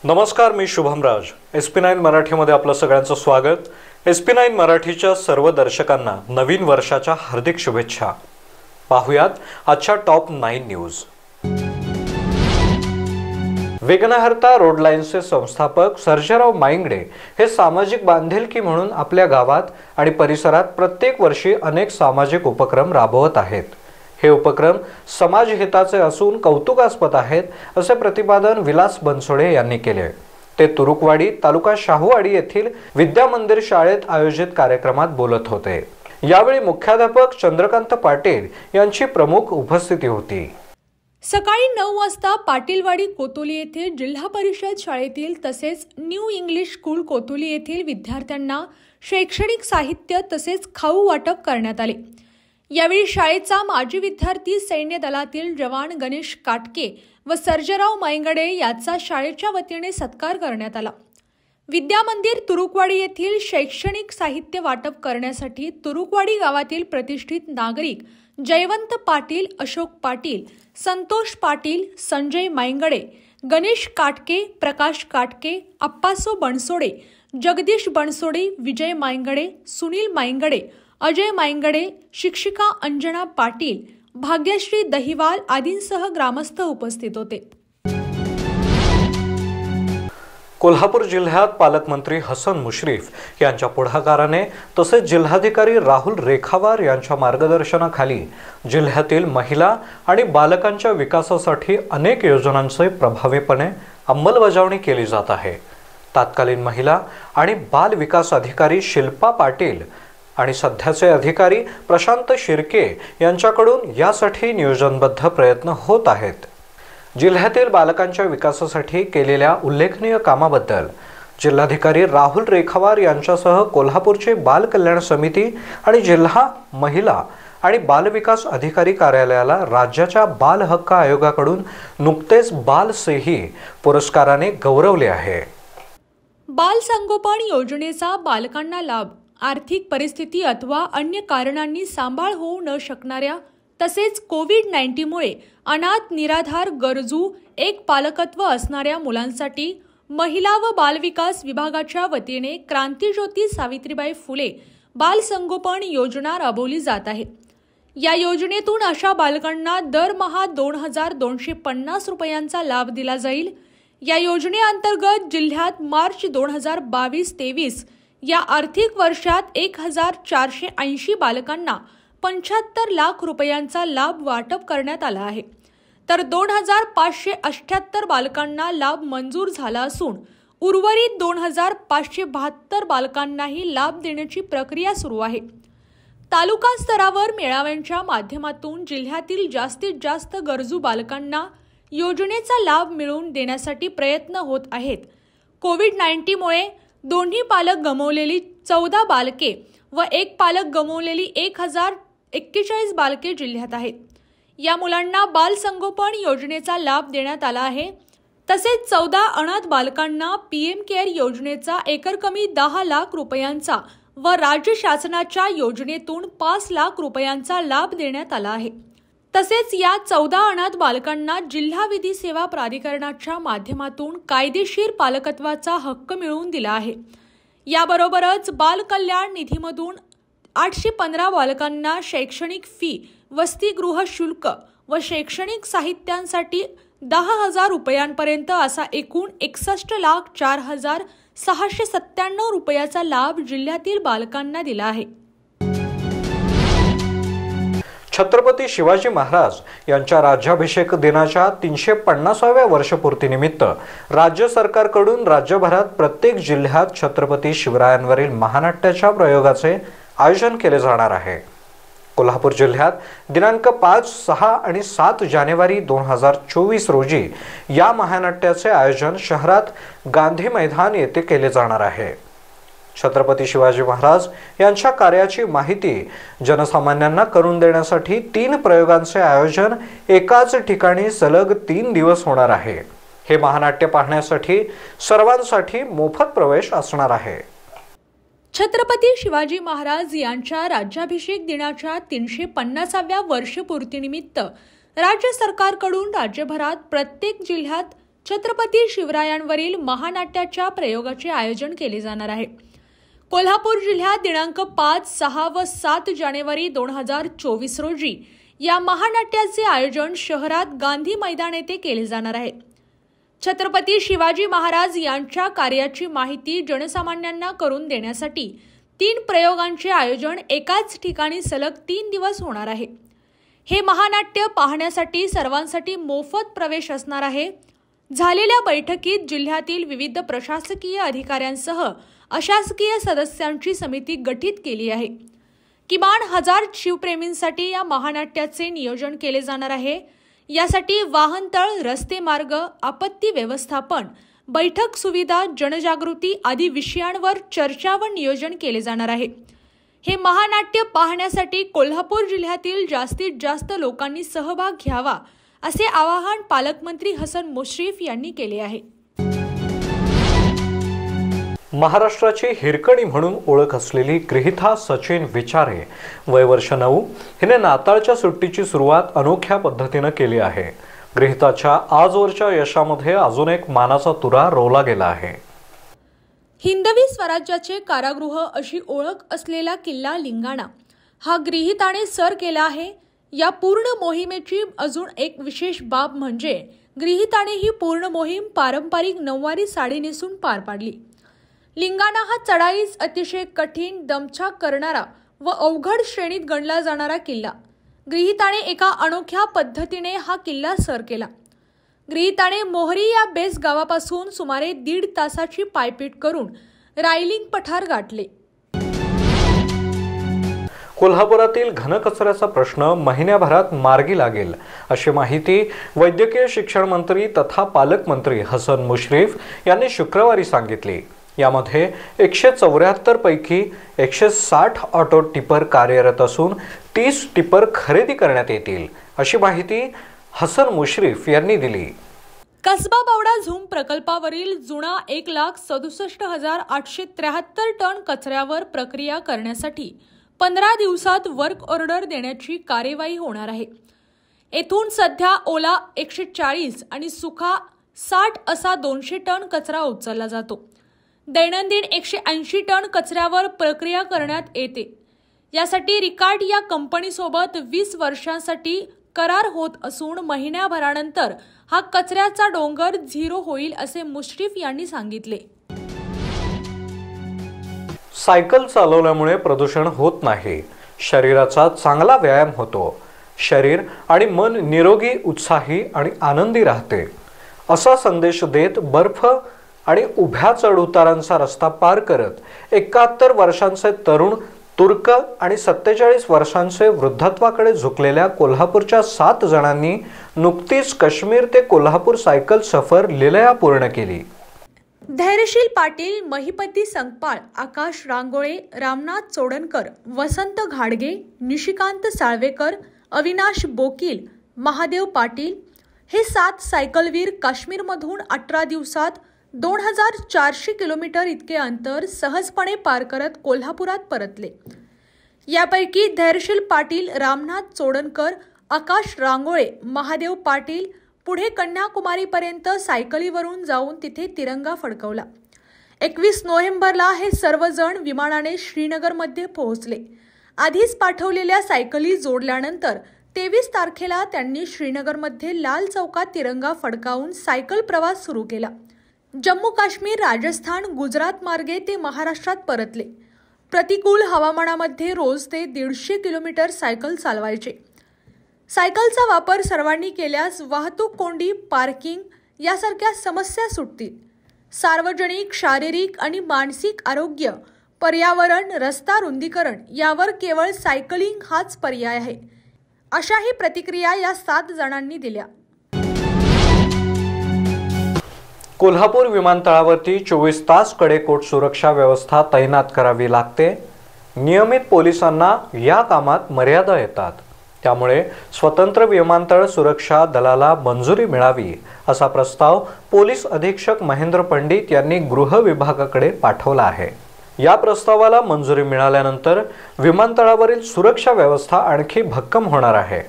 नमस्कार, मी शुभम राज. SP9 मराठीमध्ये आपलं सगळ्यांचं स्वागत. SP9 मराठीच्या सर्व दर्शकांना नवीन वर्षाच्या हार्दिक शुभेच्छा. पाहुयात आजच्या टॉप 9 न्यूज. विघ्नहर्ता रोड लाईन्सचे संस्थापक सर्जेराव माईंगडे हे सामाजिक बांधिलकी म्हणून आपल्या गावात आणि परिसरात प्रत्येक वर्षी अनेक सामाजिक उपक्रम राबवत आहेत. हे उपक्रम समाजहिताचे असून कौतुकास्पद आहेत, असे प्रतिपादन विलास बनसोडे यांनी केले. ते तुरुकवाडी तालुका शाहूवाडी येथील विद्या मंदिर शाळेत आयोजित कार्यक्रमात बोलत होते. यावेळी मुख्याध्यापक चंद्रकांत पाटील यांची प्रमुख उपस्थिती होती. सकाळी 9 वाजता पाटीलवाडी कोतोली येथे जिल्हा परिषद शाळेतील तसेच न्यू इंग्लिश स्कूल कोतोली येथील विद्यार्थ्यांना शैक्षणिक साहित्य तसेच खाऊ वाटप करण्यात आले. यावेळी शाळेचा माजी विद्यार्थी, सैन्य दलातील जवान गणेश काटके व सर्जेराव माईंगडे याचा शाळेच्या वतीने सत्कार करण्यात आला. विद्या मंदिर तुरुकवाडी येथील शैक्षणिक साहित्य वाटप करण्यासाठी तुरुकवाडी गावातील प्रतिष्ठित नागरिक जयवंत पाटील, अशोक पाटील, संतोष पाटील, संजय माईंगडे, गणेश काटके, प्रकाश काटके, अप्पासो बनसोडे, जगदीश बनसोडे, विजय माईंगडे, सुनील माईंगडे, अजय माईंगडे, शिक्षिका अंजना पाटील, भाग्यश्री दहिवाल आदींसह ग्रामस्थ उपस्थित होते. कोल्हापूर जिल्ह्यात पालकमंत्री हसन मुश्रीफ यांच्या पुढाकाराने तसेच जिल्हाधिकारी राहुल रेखावार यांच्या मार्गदर्शनाखाली जिल्ह्यातील महिला आणि बालकांच्या विकासासाठी अनेक योजनांचे प्रभावीपणे अंमलबजावणी केली जात आहे. तत्कालीन महिला आणि बाल विकास अधिकारी शिल्पा पाटील आणि सध्याचे अधिकारी प्रशांत शिर्के यांच्याकडून यासाठी नियोजनबद्ध प्रयत्न होत आहेत. जिल्ह्यातील बालकांच्या विकासासाठी केलेल्या उल्लेखनीय कामाबद्दल जिल्हाधिकारी राहुल रेखावार यांच्यासह कोल्हापूरचे बाल कल्याण समिती आणि जिल्हा महिला आणि बाल विकास अधिकारी कार्यालयाला राज्याच्या बाल हक्क आयोगाकडून नुकतेच बाल सेही पुरस्काराने गौरवले आहे. बाल संगोपन योजनेचा बालकांना लाभ आर्थिक परिस्थिती अथवा अन्य कारणांनी सांभाळ होऊ न शकणाऱ्या तसेच कोविड-19मुळे अनाथ, निराधार, गरजू, एक पालकत्व असणाऱ्या मुलांसाठी महिला व बालविकास विभागाच्या वतीने क्रांतिज्योती सावित्रीबाई फुले बाल संगोपन योजना राबवली जात आहे. या योजनेतून अशा बालकांना दरमहा 2250 रुपयांचा लाभ दिला जाईल. या योजनेअंतर्गत जिल्ह्यात मार्च 2022-23 या आर्थिक वर्षात 1480 बालकांना 75 लाख रुपयांचा लाभ वाटप करण्यात आला आहे. तर 2578 बालकांना लाभ मंजूर झाला असून उर्वरित 2572 बालकांनाही लाभ देण्याची प्रक्रिया सुरू आहे. तालुका स्तरावर मेळाव्यांच्या माध्यमातून जिल्ह्यातील जास्तीत जास्त गरजू बालकांना योजनेचा लाभ मिळवून देण्यासाठी प्रयत्न होत आहेत. कोविड-19मुळे दोन्ही पालक गमावलेली 14 बालके व एक पालक गमावलेली 1041 बालके जिल्ह्यात आहेत. या मुलांना बाल संगोपन योजनेचा लाभ देण्यात आला आहे. तसेच 14 अनाथ बालकांना PM केअर योजनेचा एकरकमी 10 लाख रुपयांचा व राज्य शासनाच्या योजनेतून 5 लाख रुपयांचा लाभ देण्यात आला आहे. तसेच या 14 अनाथ बालकांना जिल्हा विधी सेवा प्राधिकरणाच्या माध्यमातून कायदेशीर पालकत्वाचा हक्क मिळवून दिला आहे. याबरोबरच बाल कल्याण निधीमधून 815 बालकांना शैक्षणिक फी, वसतिगृह शुल्क व शैक्षणिक साहित्यांसाठी 10,000 रुपयांपर्यंत असा एकूण 61,04,697 रुपयाचा लाभ जिल्ह्यातील बालकांना दिला आहे. छत्रपती शिवाजी महाराज यांच्या राज्याभिषेक दिनाच्या 350व्या वर्षपूर्तीनिमित्त राज्य सरकारकडून राज्यभरात प्रत्येक जिल्ह्यात छत्रपती शिवरायांवरील महानाट्याच्या प्रयोगाचे आयोजन केले जाणार आहे. कोल्हापूर जिल्ह्यात दिनांक 5, 6 आणि 7 जानेवारी 2024 रोजी या महानाट्याचे आयोजन शहरात गांधी मैदान येथे केले जाणार आहे. छत्रपती शिवाजी महाराज यांच्या कार्याची माहिती जनसामान्यांना करून देण्यासाठी 3 प्रयोगांचे आयोजन एकाच ठिकाणी सलग 3 दिवस होणार आहे. हे महानाट्य पाहण्यासाठी सर्वांसाठी मोफत प्रवेश असणार आहे. छत्रपती शिवाजी महाराज यांच्या राज्याभिषेक दिनाच्या 350व्या वर्षपूर्तीनिमित्त राज्य सरकारकडून राज्यभरात प्रत्येक जिल्ह्यात छत्रपती शिवरायांवरील महानाट्याच्या प्रयोगाचे आयोजन केले जाणार आहे। कोल्हापूर जिल्ह्यात दिनांक 5, 6 व 7 जानेवारी 2024 रोजी या महानाट्याचे आयोजन शहरात गांधी मैदान येथे केले जाणार आहे। छत्रपती शिवाजी महाराज यांच्या कार्याची माहिती जनसामान्यांना करून देण्यासाठी 3 प्रयोगांचे आयोजन एकाच ठिकाणी सलग 3 दिवस होणार आहे। हे महानाट्य पाहण्यासाठी सर्वांसाठी मोफत प्रवेश असणार आहे। झालेल्या बैठकीत जिल्ह्यातील विविध प्रशासकीय अधिकाऱ्यांसह अशासकीय सदस्यांची समिती गठीत केली आहे। किमान 1000 शिवप्रेमींसाठी या महानाट्याचे नियोजन केले जाणार आहे। यासाठी वाहनतळ, रस्ते मार्ग, आपत्ती व्यवस्थापन, बैठक सुविधा, जनजागृती आदी विषयांवर चर्चा व नियोजन केले जाणार आहे। हे महानाट्य पाहण्यासाठी कोल्हापूर जिल्ह्यातील जास्तीत जास्त लोकांनी सहभाग घ्यावा असे आवाहन पालकमंत्री हसन मुश्रीफ यांनी केले आहे। महाराष्ट्राची हिरकणी म्हणून ओळख असलेली गृहिता सचिन विचारे वय वर्ष 9 हिने नाताळच्या सुट्टीची सुरुवात अनोख्या पद्धतीने केली आहे। गृहिताच्या आजवरच्या यशामध्ये अजून एक मानाचा तुरा रोवला गेला आहे। हिंदवी स्वराज्याचे कारागृह अशी ओळख असलेला किल्ला लिंगाणा हा गृहिताने सर केला आहे। या पूर्ण मोहिमेची अजून एक विशेष बाब म्हणजे गृहिताने ही पूर्ण मोहीम पारंपरिक नऊवारी साडी नेसून पार पाडली। लिंगाणा हा चढाईस अतिशय कठीण, दमछाक करणारा व अवघड श्रेणीत गणला जाणारा किल्ला। गृहिताने एका अनोख्या पद्धतीने हा किल्ला सर केला। गृहिताने मोहरी या बेस गावापासून सुमारे 1.5 तासाची पायपीट करून रायलिंग पठार गाठले। कोल्हापुरातील घनकचऱ्याचा प्रश्न महिन्याभरात मार्गी लागेल अशी माहिती वैद्यकीय शिक्षण मंत्री तथा पालकमंत्री हसन मुश्रीफ यांनी शुक्रवारी सांगितली। यामध्ये 174 पैकी 160 ऑटो टिपर कार्यरत असून 30 टिपर खरेदी करण्यात येतील अशी माहिती हसन मुश्रीफ यांनी दिली। कसबा बावडा झूम प्रकल्पावरील जुना 1,67,873 टन कचऱ्यावर प्रक्रिया करण्यासाठी 15 दिवसात वर्क ऑर्डर देण्याची कार्यवाही होणार आहे। येथून सध्या ओला 140 आणि सुखा 60 असा 200 टन कचरा उचलला जातो। दैनंदिन 180 टन कचऱ्यावर प्रक्रिया करण्यात येते। यासाठी रिकार्ड या कंपनीसोबत 20 वर्षांसाठी करार होत असून महिन्याभरानंतर हा कचऱ्याचा डोंगर झिरो होईल असे मुश्रीफ यांनी सांगितले। सायकल चालवल्यामुळे प्रदूषण होत नाही, शरीराचा चांगला व्यायाम होतो, शरीर आणि मन निरोगी, उत्साही आणि आनंदी राहते असा संदेश देत बर्फ आणि उभ्या चढउतारांचा रस्ता पार करत 71 वर्षांचे तरुण तुर्क आणि 47 वर्षांचे वृद्धत्वाकडे झुकलेल्या कोल्हापूरच्या 7 जणांनी नुकतीच काश्मीर ते कोल्हापूर सायकल सफर लीलया पूर्ण केली। धैर्यशील पाटील, महिपती संकपाळ, आकाश रांगोळे, रामनाथ चोडणकर, वसंत घाडगे, निशिकांत साळवेकर, अविनाश बोकील, महादेव पाटील हे 7 सायकलवीर काश्मीरमधून 18 दिवसात 2400 किलोमीटर इतके अंतर सहजपणे पार करत कोल्हापुरात परतले। यापैकी धैर्यशील पाटील, रामनाथ चोडणकर, आकाश रांगोळे, महादेव पाटील पुढे कन्याकुमारीपर्यंत सायकलीवरून जाऊन तिथे तिरंगा फडकवला। 21 नोव्हेंबरला हे सर्वजण विमानाने श्रीनगरमध्ये पोहोचले। आधीच पाठवलेल्या सायकली जोडल्यानंतर 23 तारखेला त्यांनी श्रीनगरमध्ये लाल चौकात तिरंगा फडकावून सायकल प्रवास सुरू केला। जम्मू काश्मीर, राजस्थान, गुजरात मार्गे ते महाराष्ट्रात परतले। प्रतिकूल हवामानामध्ये रोज ते 150 किलोमीटर सायकल चालवायचे। सायकलचा वापर सर्वांनी केल्यास वाहतूक कोंडी, पार्किंग यासारख्या समस्या सुटतील। सार्वजनिक, शारीरिक आणि मानसिक आरोग्य, पर्यावरण, रस्ता रुंदीकरण यावर केवळ सायकलिंग हाच पर्याय आहे, अशाही प्रतिक्रिया या 7 जणांनी दिल्या। कोल्हापूर विमानतळावरती 24 तास कडेकोट सुरक्षा व्यवस्था तैनात करावी लागते। नियमित पोलिसांना या कामात मर्यादा येतात, त्यामुळे स्वतंत्र विमानतळ सुरक्षा दलाला मंजुरी मिळावी असा प्रस्ताव पोलीस अधीक्षक महेंद्र पंडित यांनी गृह विभागाकडे पाठवला आहे। या प्रस्तावाला मंजुरी मिळाल्यानंतर विमानतळावरील सुरक्षा व्यवस्था आणखी भक्कम होणार आहे।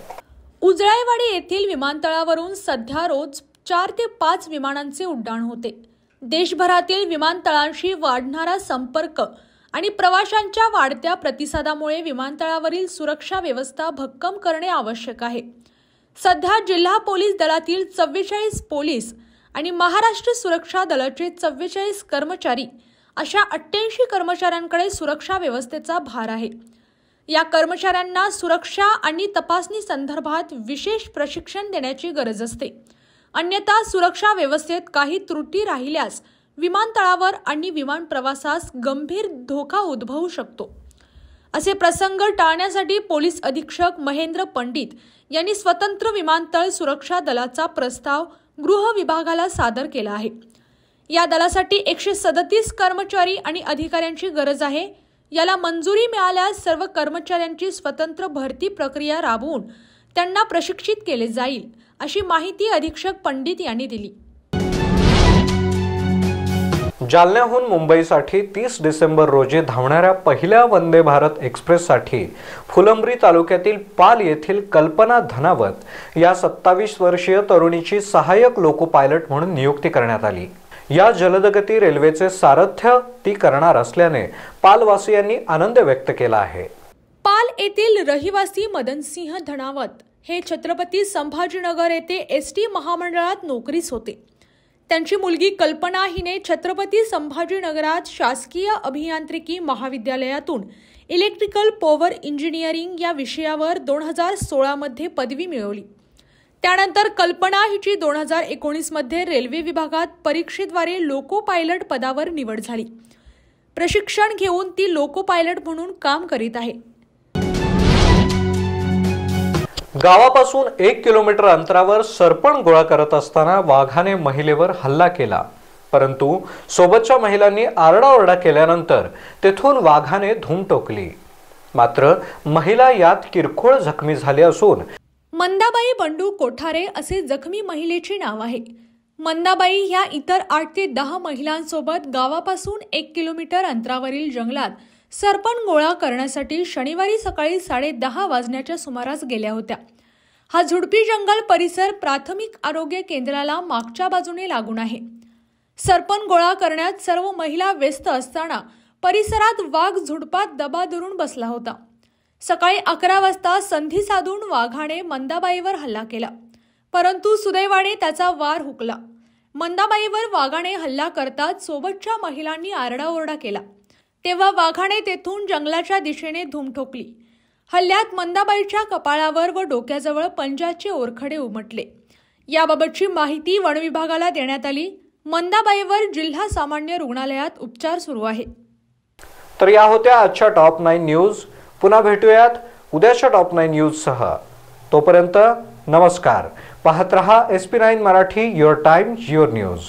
उजळाईवाडी येथील विमानतळावरून सध्या रोज 4 ते 5 विमानांचे उड्डाण होते। देशभरातील विमानतळांशी वाढणारा संपर्क आणि प्रवाशांच्या वाढत्या प्रतिसादामुळे विमानतळावरील सुरक्षा व्यवस्था भक्कम करणे आवश्यक आहे। सध्या जिल्हा पोलीस दलातील 44 पोलीस आणि महाराष्ट्र सुरक्षा दलाचे 44 कर्मचारी अशा 88 कर्मचाऱ्यांकडे सुरक्षा व्यवस्थेचा भार आहे। या कर्मचाऱ्यांना सुरक्षा आणि तपासणी संदर्भात विशेष प्रशिक्षण देण्याची गरज असते। अन्यथा सुरक्षा व्यवस्थेत काही त्रुटी राहिल्यास विमानतळावर आणि विमान प्रवासास गंभीर धोका उद्भवू शकतो। असे प्रसंग टाळण्यासाठी पोलीस अधीक्षक महेंद्र पंडित यांनी स्वतंत्र विमानतळ सुरक्षा दलाचा प्रस्ताव गृह विभागाला सादर केला आहे। या दलासाठी 137 कर्मचारी आणि अधिकाऱ्यांची गरज आहे। याला मंजुरी मिळाल्यास सर्व कर्मचाऱ्यांची स्वतंत्र भरती प्रक्रिया राबवून त्यांना प्रशिक्षित केले जाईल, अशी माहिती अधीक्षक पंडित यांनी दिली। जालन्याहून मुंबईसाठी 30 डिसेंबर रोजी धावणाऱ्या पहिल्या वंदे भारत एक्सप्रेससाठी फुलंब्री तालुक्यातील पाल येथील कल्पना धनावत या 27 वर्षीय तरुणीची सहाय्यक लोको पायलट म्हणून नियुक्ती करण्यात आली। या जलदगती रेल्वेचे सारथ्य ती करणार असल्याने पालवासियांनी आनंद व्यक्त केला आहे। पाल येथील रहिवासी मदनसिंह धनावत हे छत्रपती संभाजीनगर येथे एसटी महामंडळात नोकरीस होते। त्यांची मुलगी कल्पना हिने छत्रपती संभाजीनगरात शासकीय अभियांत्रिकी महाविद्यालयातून इलेक्ट्रिकल पॉवर इंजिनिअरिंग या विषयावर 2016 मध्ये पदवी मिळवली। त्यानंतर कल्पना हिची 2019 मध्ये रेल्वे विभागात परीक्षेद्वारे लोको पायलट पदावर निवड झाली। प्रशिक्षण घेऊन ती लोको पायलट म्हणून काम करीत आहे। गावापासून 1 किलोमीटर अंतरावर सरपण गोळा करत असताना वाघाने महिलेवर हल्ला केला, परंतु सोबतच्या महिलांनी आरडाओरडा केल्यानंतर तेथून वाघाने धूम टोकली। मात्र महिला यात किरकोळ जखमी झाली असून मंदाबाई बंडू कोठारे असे जखमी महिलेचे नाव आहे। मंदाबाई ह्या इतर 8 ते 10 महिलांसोबत गावापासून 1 किलोमीटर अंतरावरील जंगलात सरपण गोळा करण्यासाठी शनिवारी सकाळी 10:30 वाजण्याच्या सुमारास गेल्या होत्या। हा झुडपी जंगल परिसर प्राथमिक आरोग्य केंद्राला मागच्या बाजूने लागून आहे। सरपण गोळा करण्यात सर्व महिला व्यस्त असताना परिसरात वाघ झुडपात दबा धरून बसला होता। सकाळी 11 वाजता संधी साधून वाघाने मंदाबाईवर हल्ला केला, परंतु सुदैवाने त्याचा वार हुकला। मंदाबाईवर वाघाने हल्ला करताच सोबतच्या महिलांनी आरडाओरडा केला, तेव्हा वाघाने तेथून जंगलाच्या दिशेने धूम ठोकली। हल्ल्यात मंदाबाईच्या कपाळावर व डोक्याजवळ पंजाचे ओरखडे उमटले। याबाबतची माहिती वन विभागाला देण्यात आली। मंदाबाईवर जिल्हा सामान्य रुग्णालयात उपचार सुरू आहेत। तर या होत्या आजच्या टॉप 9 न्यूज। पुन्हा भेटूयात उद्याच्या टॉप 9 न्यूज सह। तोपर्यंत नमस्कार। पाहत रहा SP9 Marathi, your time your news.